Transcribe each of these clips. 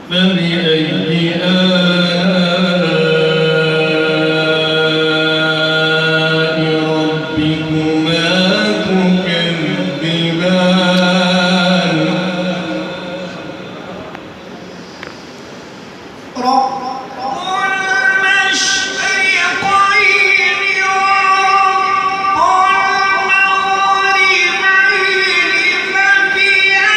فبأي آلاء ربكما تكذبان رب المشرقين ورب المغربين فبأي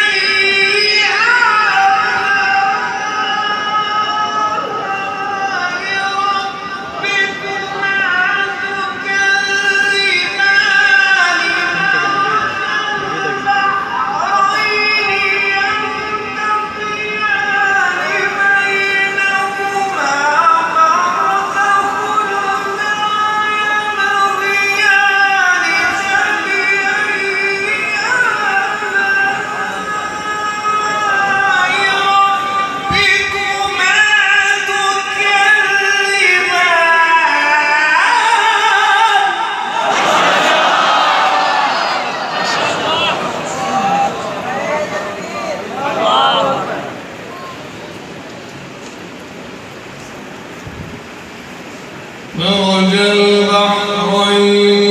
مرج البحرين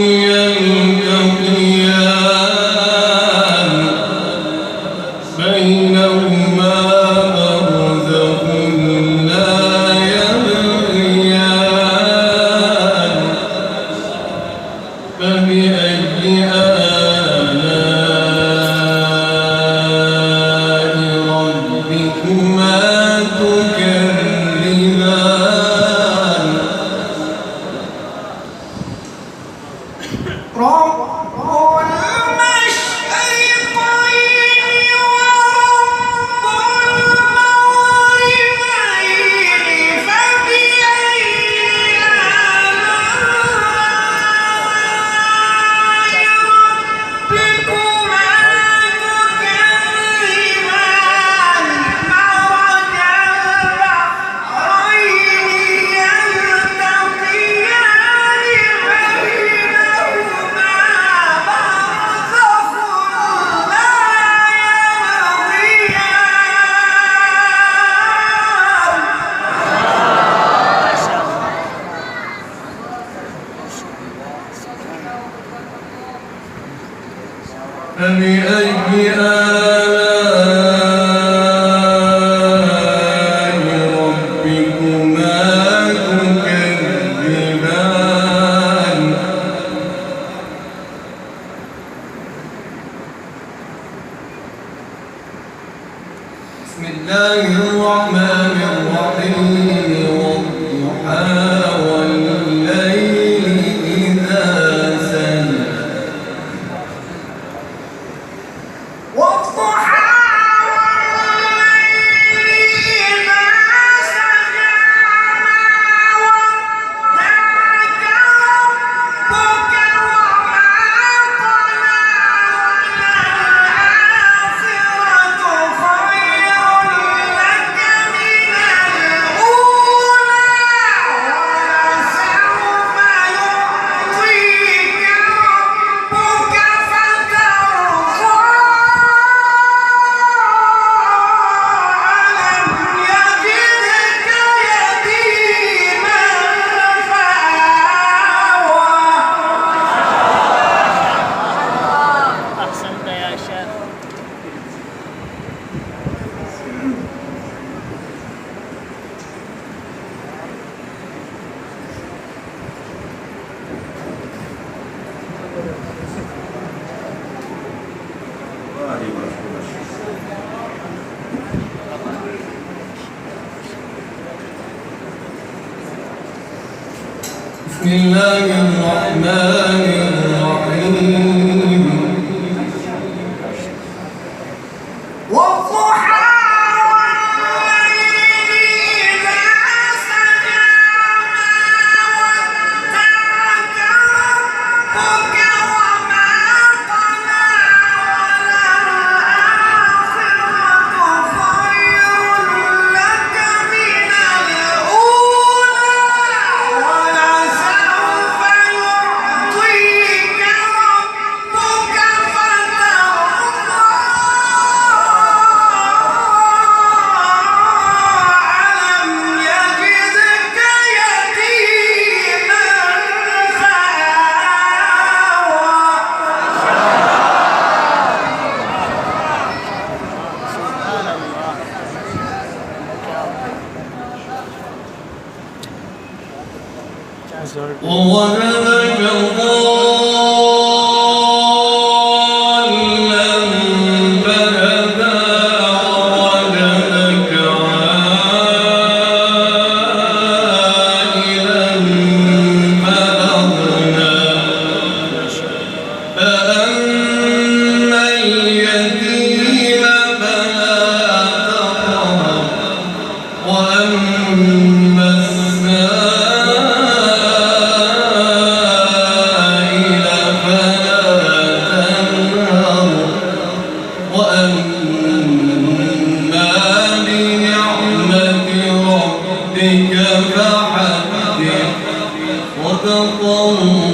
يلتقيان بينهما برزخ لا يبغيان فبأي آلاء ربكما تكذبان رب المشرقين ورب المغربين فبأي آلاء ربكما تكذبان مرج البحرين يلتقيان بينهما برزخ لا يبغيان فبأي آلاء ربكما تكذبان بسم الله الرحمن الرحيم والضحى والليل إذا سجى والضحى والليل إذا سجى ما ودعك ربك وما قلى وللآخرة خير لك من الأولى ولسوف يعطيك ربك فترضى ألم يجدك يتيما فآوى أحسنت يا شيخ. بسم الله الرحمن الرحيم والضحى والليل إذا سجى ما ودعك ربك وما قلى وللآخرة خير لك من الأولى ووجدك ضالا فهدى ووجدك عائلا فأغنى فأما اليتيم فلا تقهر وأما السائل فلا تنهر وأما بنعمة ربك فحدث. صدق الله.